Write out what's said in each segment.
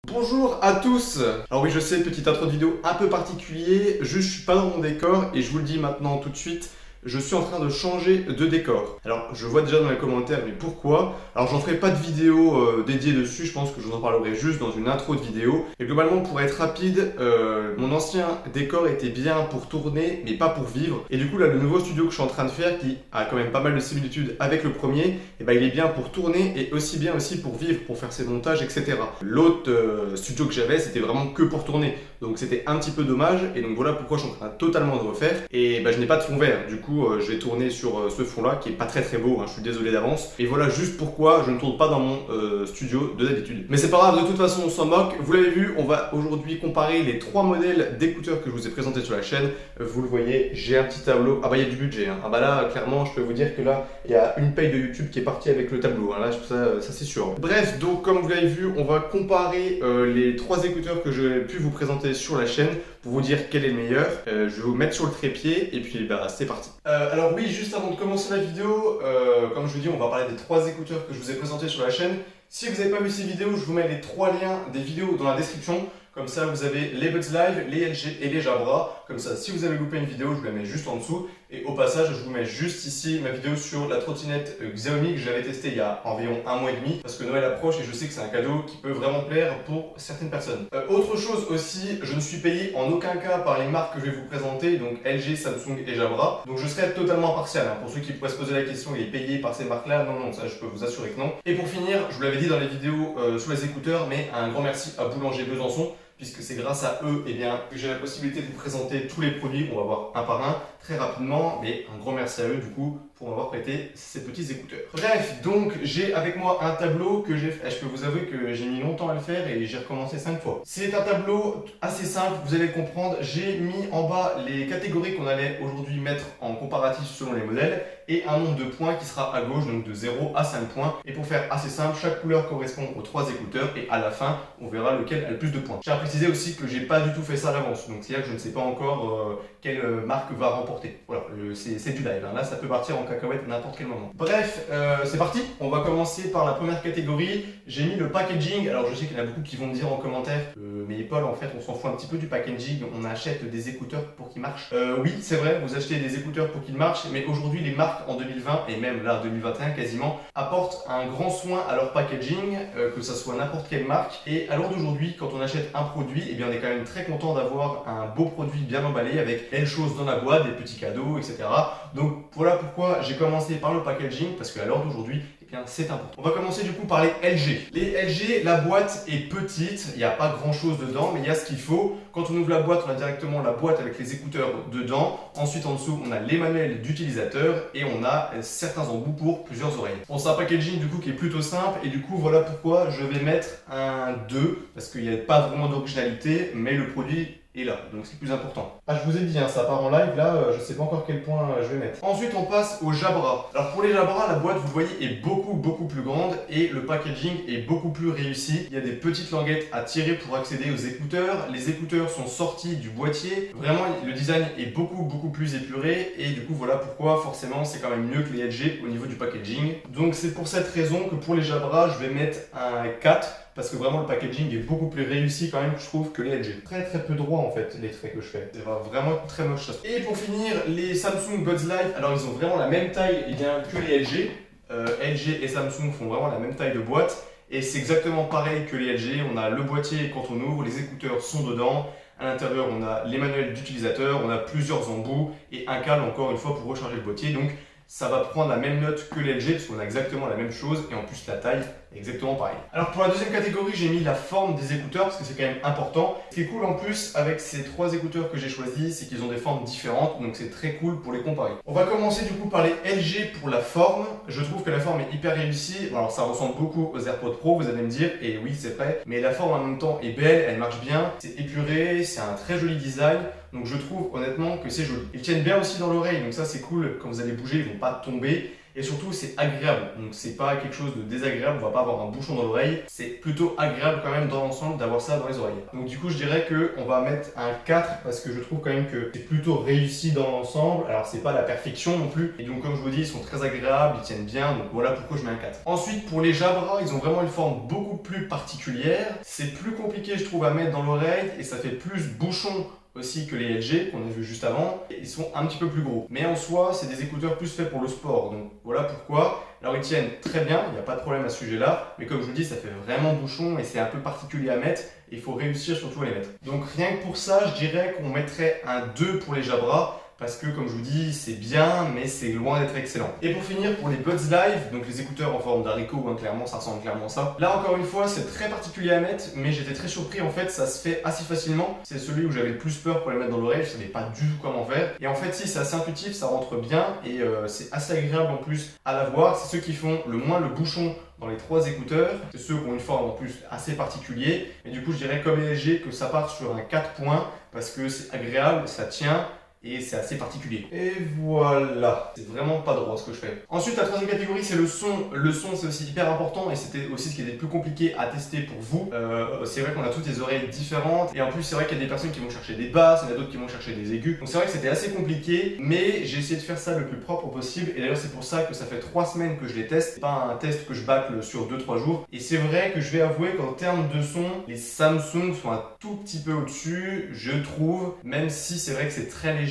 Bonjour à tous. Alors oui, je sais, petite intro de vidéo un peu particulier, je suis pas dans mon décor et je vous le dis maintenant tout de suite, je suis en train de changer de décor. Alors je vois déjà dans les commentaires, mais pourquoi? Alors j'en ferai pas de vidéo dédiée dessus, je pense que je vous en parlerai juste dans une intro de vidéo. Et globalement, pour être rapide, mon ancien décor était bien pour tourner, mais pas pour vivre. Et du coup là, le nouveau studio que je suis en train de faire, qui a quand même pas mal de similitudes avec le premier, et ben il est bien pour tourner et aussi bien aussi pour vivre, pour faire ses montages, etc. L'autre studio que j'avais, c'était vraiment que pour tourner. Donc c'était un petit peu dommage, et donc voilà pourquoi je suis en train totalement de refaire. Et ben, je n'ai pas de fond vert, du coup je vais tourner sur ce fond là qui est pas très très beau, hein, je suis désolé d'avance. Et voilà juste pourquoi je ne tourne pas dans mon studio de d'habitude. Mais c'est pas grave, de toute façon on s'en moque. Vous l'avez vu, on va aujourd'hui comparer les trois modèles d'écouteurs que je vous ai présentés sur la chaîne. Vous le voyez, j'ai un petit tableau. Ah bah il y a du budget, hein. Ah bah là clairement je peux vous dire que là il y a une paye de YouTube qui est partie avec le tableau, hein. Là ça c'est sûr. Bref, donc comme vous l'avez vu, on va comparer les trois écouteurs que j'ai pu vous présenter sur la chaîne pour vous dire quel est le meilleur. Je vais vous mettre sur le trépied et puis bah c'est parti. Alors oui, juste avant de commencer la vidéo, comme je vous dis, on va parler des trois écouteurs que je vous ai présentés sur la chaîne. Si vous n'avez pas vu ces vidéos, je vous mets les trois liens des vidéos dans la description. Comme ça, vous avez les Buds Live, les LG et les Jabra. Comme ça, si vous avez loupé une vidéo, je vous la mets juste en dessous. Et au passage, je vous mets juste ici ma vidéo sur la trottinette Xiaomi que j'avais testée il y a environ un mois et demi. Parce que Noël approche et je sais que c'est un cadeau qui peut vraiment plaire pour certaines personnes. Autre chose aussi, je ne suis payé en aucun cas par les marques que je vais vous présenter. Donc LG, Samsung et Jabra. Donc je serai totalement impartial, hein. Pour ceux qui pourraient se poser la question, il est payé par ces marques-là. Non, non, ça je peux vous assurer que non. Et pour finir, je vous l'avais dit dans les vidéos sur les écouteurs, mais un grand merci à Boulanger Besançon, puisque c'est grâce à eux que j'ai la possibilité de vous présenter tous les produits. On va voir un par un très rapidement, mais un grand merci à eux du coup pour m'avoir prêté ces petits écouteurs. Bref, donc j'ai avec moi un tableau que j'ai fait. Je peux vous avouer que j'ai mis longtemps à le faire et j'ai recommencé 5 fois. C'est un tableau assez simple, vous allez le comprendre. J'ai mis en bas les catégories qu'on allait aujourd'hui mettre en comparatif selon les modèles et un nombre de points qui sera à gauche, donc de 0 à 5 points. Et pour faire assez simple, chaque couleur correspond aux 3 écouteurs et à la fin, on verra lequel a le plus de points. J'ai à préciser aussi que j'ai pas du tout fait ça à l'avance, donc c'est-à-dire que je ne sais pas encore quelle marque va remporter. Voilà, c'est du live, hein. Là ça peut partir en cacahuète à n'importe quel moment. Bref, c'est parti. On va commencer par la première catégorie. J'ai mis le packaging. Alors je sais qu'il y en a beaucoup qui vont me dire en commentaire mais Paul, en fait on s'en fout un petit peu du packaging, on achète des écouteurs pour qu'ils marchent. Oui, c'est vrai, vous achetez des écouteurs pour qu'ils marchent, mais aujourd'hui les marques en 2020 et même là en 2021 quasiment apportent un grand soin à leur packaging, que ça soit n'importe quelle marque. Et à l'heure d'aujourd'hui, quand on achète un produit, eh bien on est quand même très content d'avoir un beau produit bien emballé avec belles choses dans la boîte, des petits cadeaux, etc. Donc voilà pourquoi j'ai commencé par le packaging, parce qu'à l'heure d'aujourd'hui, eh bien c'est important. On va commencer du coup par les LG. Les LG, la boîte est petite, il n'y a pas grand chose dedans, mais il y a ce qu'il faut. Quand on ouvre la boîte, on a directement la boîte avec les écouteurs dedans. Ensuite en dessous, on a les manuels d'utilisateur et on a certains embouts pour plusieurs oreilles. Bon, c'est un packaging du coup qui est plutôt simple et du coup voilà pourquoi je vais mettre un 2, parce qu'il n'y a pas vraiment d'originalité, mais le produit est là, donc c'est le plus important. Ah, je vous ai dit, hein, ça part en live, là, je sais pas encore quel point je vais mettre. Ensuite, on passe au Jabra. Alors pour les Jabra, la boîte, vous le voyez, est beaucoup plus grande et le packaging est beaucoup plus réussi. Il y a des petites languettes à tirer pour accéder aux écouteurs. Les écouteurs sont sortis du boîtier. Vraiment, le design est beaucoup plus épuré et du coup, voilà pourquoi, forcément, c'est quand même mieux que les LG au niveau du packaging. Donc c'est pour cette raison que pour les Jabra, je vais mettre un 4. Parce que vraiment le packaging est beaucoup plus réussi quand même, je trouve, que les LG. Très peu droit en fait les traits que je fais. C'est vraiment très moche ça. Et pour finir, les Samsung Buds Live, alors ils ont vraiment la même taille que les LG. LG et Samsung font vraiment la même taille de boîte. Et c'est exactement pareil que les LG. On a le boîtier quand on ouvre, les écouteurs sont dedans. À l'intérieur, on a les manuels d'utilisateur, on a plusieurs embouts et un câble encore une fois pour recharger le boîtier. Donc ça va prendre la même note que l'LG parce qu'on a exactement la même chose et en plus la taille est exactement pareil. Alors pour la deuxième catégorie, j'ai mis la forme des écouteurs parce que c'est quand même important. Ce qui est cool en plus avec ces trois écouteurs que j'ai choisis, c'est qu'ils ont des formes différentes, donc c'est très cool pour les comparer. On va commencer du coup par les LG pour la forme. Je trouve que la forme est hyper réussie. Bon, alors ça ressemble beaucoup aux AirPods Pro, vous allez me dire, et oui c'est vrai, mais la forme en même temps est belle, elle marche bien, c'est épuré, c'est un très joli design. Donc je trouve honnêtement que c'est joli. Ils tiennent bien aussi dans l'oreille, donc ça c'est cool, quand vous allez bouger, ils vont pas tomber. et surtout c'est agréable. Donc c'est pas quelque chose de désagréable, on va pas avoir un bouchon dans l'oreille. C'est plutôt agréable quand même dans l'ensemble d'avoir ça dans les oreilles. Donc du coup je dirais qu'on va mettre un 4 parce que je trouve quand même que c'est plutôt réussi dans l'ensemble. Alors c'est pas la perfection non plus. Et donc comme je vous dis, ils sont très agréables, ils tiennent bien. Donc voilà pourquoi je mets un 4. Ensuite pour les Jabra, ils ont vraiment une forme beaucoup plus particulière. C'est plus compliqué je trouve à mettre dans l'oreille et ça fait plus bouchon aussi que les LG qu'on a vu juste avant. Ils sont un petit peu plus gros. Mais en soi, c'est des écouteurs plus faits pour le sport. Donc voilà pourquoi. Alors ils tiennent très bien, il n'y a pas de problème à ce sujet-là. Mais comme je vous dis, ça fait vraiment bouchon et c'est un peu particulier à mettre. Et il faut réussir surtout à les mettre. Donc rien que pour ça, je dirais qu'on mettrait un 2 pour les Jabra. Parce que comme je vous dis, c'est bien, mais c'est loin d'être excellent. Et pour finir, pour les Buds Live, donc les écouteurs en forme d'haricot, hein, clairement, ça ressemble clairement à ça. Là encore une fois, c'est très particulier à mettre, mais j'étais très surpris, en fait, ça se fait assez facilement. C'est celui où j'avais le plus peur pour les mettre dans l'oreille, je savais pas du tout comment faire. Et en fait, si, c'est assez intuitif, ça rentre bien, et c'est assez agréable en plus à l'avoir. C'est ceux qui font le moins le bouchon dans les 3 écouteurs. C'est ceux qui ont une forme en plus assez particulière. Et du coup, je dirais comme les LG que ça part sur un 4 points, parce que c'est agréable, ça tient, et c'est assez particulier. Et voilà, c'est vraiment pas droit ce que je fais. Ensuite, la troisième catégorie, c'est le son. Le son, c'est aussi hyper important et c'était aussi ce qui était le plus compliqué à tester pour vous. C'est vrai qu'on a toutes des oreilles différentes et en plus, c'est vrai qu'il y a des personnes qui vont chercher des basses, il y en a d'autres qui vont chercher des aigus. Donc c'est vrai que c'était assez compliqué, mais j'ai essayé de faire ça le plus propre possible et d'ailleurs, c'est pour ça que ça fait 3 semaines que je les teste. C'est pas un test que je bâcle sur 2-3 jours. Et c'est vrai que je vais avouer qu'en termes de son, les Samsung sont un tout petit peu au-dessus, je trouve, même si c'est vrai que c'est très léger.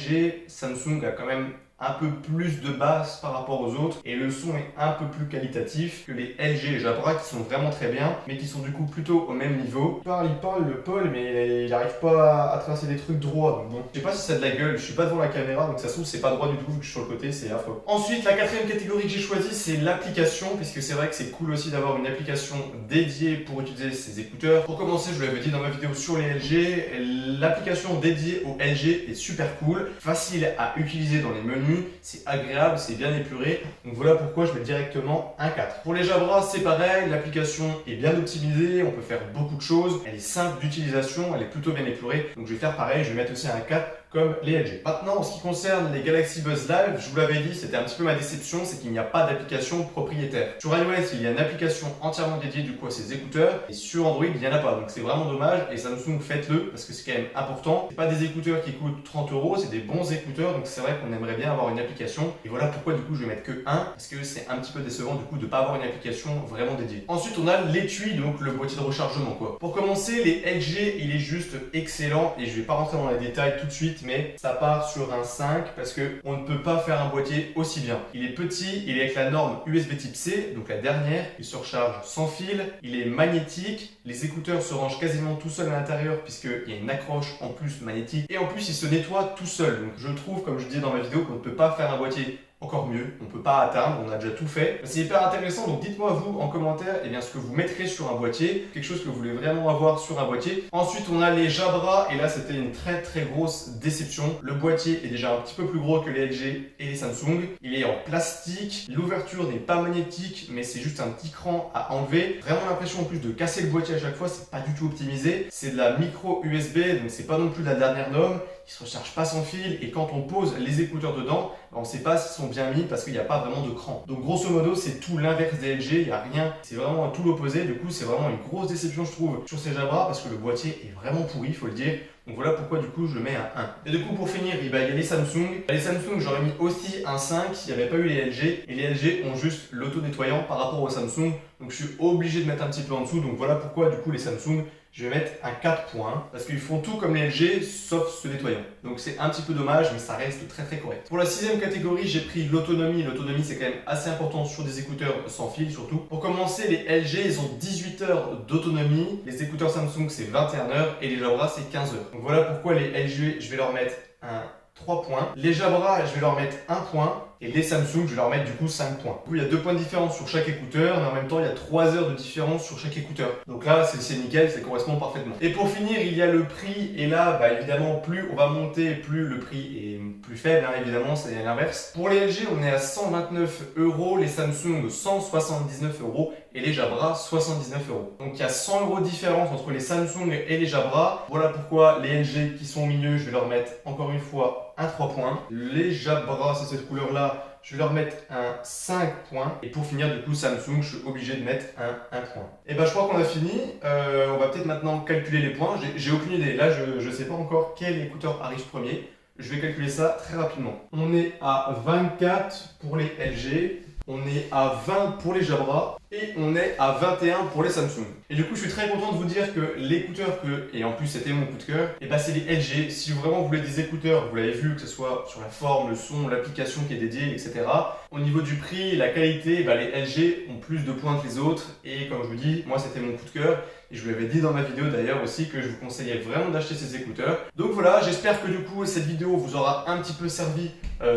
Samsung a quand même un peu plus de basse par rapport aux autres et le son est un peu plus qualitatif que les LG et Jabra qui sont vraiment très bien mais qui sont du coup plutôt au même niveau. Il parle le Paul mais il n'arrive pas à tracer des trucs droits donc bon. Je sais pas si ça a de la gueule, je suis pas devant la caméra donc ça se trouve c'est pas droit du tout vu que je suis sur le côté, c'est affreux. Ensuite la quatrième catégorie que j'ai choisie c'est l'application puisque c'est vrai que c'est cool aussi d'avoir une application dédiée pour utiliser ces écouteurs. Pour commencer je vous l'avais dit dans ma vidéo sur les LG, l'application dédiée aux LG est super cool, facile à utiliser dans les menus. C'est agréable, c'est bien épuré. Donc voilà pourquoi je mets directement un 4. Pour les Jabra, c'est pareil, l'application est bien optimisée, on peut faire beaucoup de choses. Elle est simple d'utilisation, elle est plutôt bien épurée. Donc je vais faire pareil, je vais mettre aussi un 4 comme les LG. Maintenant, en ce qui concerne les Galaxy Buds Live, je vous l'avais dit, c'était un petit peu ma déception, c'est qu'il n'y a pas d'application propriétaire. Sur iOS, il y a une application entièrement dédiée du coup à ces écouteurs, et sur Android, il n'y en a pas. Donc c'est vraiment dommage, et Samsung, faites-le, parce que c'est quand même important. C'est pas des écouteurs qui coûtent 30 €, c'est des bons écouteurs, donc c'est vrai qu'on aimerait bien avoir une application. Et voilà pourquoi du coup je vais mettre que 1, parce que c'est un petit peu décevant du coup de ne pas avoir une application vraiment dédiée. Ensuite, on a l'étui, donc le boîtier de rechargement quoi. Pour commencer, les LG, il est juste excellent, et je vais pas rentrer dans les détails tout de suite, mais ça part sur un 5 parce que on ne peut pas faire un boîtier aussi bien. Il est petit, il est avec la norme USB type C, donc la dernière, il se recharge sans fil, il est magnétique, les écouteurs se rangent quasiment tout seuls à l'intérieur puisqu'il y a une accroche en plus magnétique et en plus il se nettoie tout seul. Donc je trouve, comme je disais dans ma vidéo, qu'on ne peut pas faire un boîtier encore mieux, on ne peut pas atteindre, on a déjà tout fait. C'est hyper intéressant, donc dites-moi vous en commentaire ce que vous mettrez sur un boîtier, quelque chose que vous voulez vraiment avoir sur un boîtier. Ensuite on a les Jabra et là c'était une très grosse déception. Le boîtier est déjà un petit peu plus gros que les LG et les Samsung. Il est en plastique, l'ouverture n'est pas magnétique mais c'est juste un petit cran à enlever. Vraiment l'impression en plus de casser le boîtier à chaque fois, c'est pas du tout optimisé. C'est de la micro USB donc c'est pas non plus de la dernière norme. Il se recharge pas sans fil et quand on pose les écouteurs dedans, on ne sait pas s'ils sont bien mis parce qu'il n'y a pas vraiment de cran. Donc grosso modo, c'est tout l'inverse des LG, il n'y a rien, c'est vraiment tout l'opposé. Du coup, c'est vraiment une grosse déception, je trouve, sur ces Jabra parce que le boîtier est vraiment pourri, il faut le dire. Donc voilà pourquoi du coup je le mets à 1. Et du coup pour finir, il y a les Samsung. Les Samsung j'aurais mis aussi un 5 s'il n'y avait pas eu les LG. Et les LG ont juste l'auto-nettoyant par rapport aux Samsung. Donc je suis obligé de mettre un petit peu en dessous. Donc voilà pourquoi du coup les Samsung, je vais mettre un 4 points. Parce qu'ils font tout comme les LG sauf ce nettoyant. Donc c'est un petit peu dommage mais ça reste très correct. Pour la 6ème catégorie, j'ai pris l'autonomie. L'autonomie c'est quand même assez important sur des écouteurs sans fil surtout. Pour commencer, les LG ils ont 18 heures d'autonomie. Les écouteurs Samsung c'est 21 heures et les Jabra c'est 15 heures. Donc voilà pourquoi les LG, je vais leur mettre un 3 points. Les Jabra, je vais leur mettre 1 point. Et les Samsung, je vais leur mettre du coup 5 points. Du coup, il y a 2 points de différence sur chaque écouteur, mais en même temps, il y a 3 heures de différence sur chaque écouteur. Donc là, c'est nickel, ça correspond parfaitement. Et pour finir, il y a le prix. Et là, évidemment, plus on va monter, plus le prix est plus faible, évidemment, c'est l'inverse. Pour les LG, on est à 129 €, les Samsung 179 € et les Jabra 79 €. Donc il y a 100 € de différence entre les Samsung et les Jabra. Voilà pourquoi les LG qui sont au milieu, je vais leur mettre encore une fois un 3 points. Les Jabra, c'est cette couleur-là, je vais leur mettre un 5 points. Et pour finir, du coup, Samsung, je suis obligé de mettre un point. Et ben, je crois qu'on a fini. On va peut-être maintenant calculer les points. J'ai aucune idée. Là, je sais pas encore quel écouteur arrive premier. Je vais calculer ça très rapidement. On est à 24 pour les LG. On est à 20 pour les Jabra et on est à 21 pour les Samsung. Et du coup, je suis très content de vous dire que l'écouteur et en plus c'était mon coup de cœur, et bah c'est les LG. Si vraiment vous voulez des écouteurs, vous l'avez vu, que ce soit sur la forme, le son, l'application qui est dédiée, etc. Au niveau du prix, la qualité, bah les LG ont plus de points que les autres. Et comme je vous dis, moi c'était mon coup de cœur. Et je vous l'avais dit dans ma vidéo d'ailleurs aussi que je vous conseillais vraiment d'acheter ces écouteurs. Donc voilà, j'espère que du coup cette vidéo vous aura un petit peu servi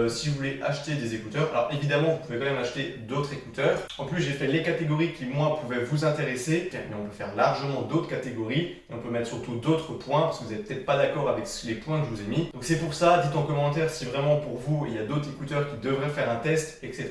si vous voulez acheter des écouteurs. Alors évidemment, vous pouvez quand même acheter d'autres écouteurs. En plus, j'ai fait les catégories qui moi pouvaient vous intéresser. Mais on peut faire largement d'autres catégories. Et on peut mettre surtout d'autres points parce que vous n'êtes peut-être pas d'accord avec les points que je vous ai mis. Donc c'est pour ça, dites en commentaire si vraiment pour vous il y a d'autres écouteurs qui devraient faire un test, etc.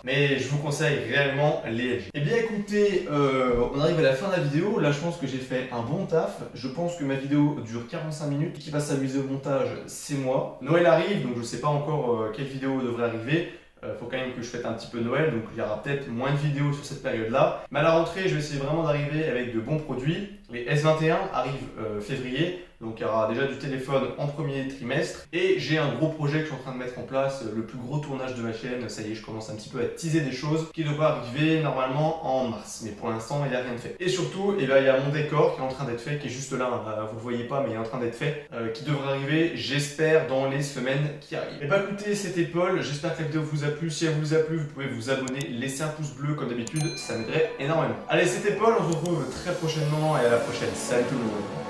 Mais je vous conseille réellement les LG. Eh bien écoutez, on arrive à la fin de la vidéo. Là je pense que j'ai fait un bon taf. Je pense que ma vidéo dure 45 minutes. Qui va s'amuser au montage, c'est moi. Noël arrive, donc je ne sais pas encore quelle vidéo devrait arriver. Faut quand même que je fête un petit peu Noël, donc il y aura peut-être moins de vidéos sur cette période-là. Mais à la rentrée, je vais essayer vraiment d'arriver avec de bons produits. Les S21 arrivent février, donc il y aura déjà du téléphone en premier trimestre. Et j'ai un gros projet que je suis en train de mettre en place, le plus gros tournage de ma chaîne. Ça y est, je commence un petit peu à teaser des choses qui devraient arriver normalement en mars. Mais pour l'instant, il n'y a rien de fait. Et surtout, il y a mon décor qui est en train d'être fait, qui est juste là. Vous ne le voyez pas, mais il est en train d'être fait, qui devrait arriver, j'espère, dans les semaines qui arrivent. Et bah écoutez, c'était Paul. J'espère que la vidéo vous a plu. Si elle vous a plu, vous pouvez vous abonner, laisser un pouce bleu comme d'habitude, ça m'aiderait énormément. Allez, c'était Paul. On se retrouve très prochainement et à la prochaine. Salut tout le monde.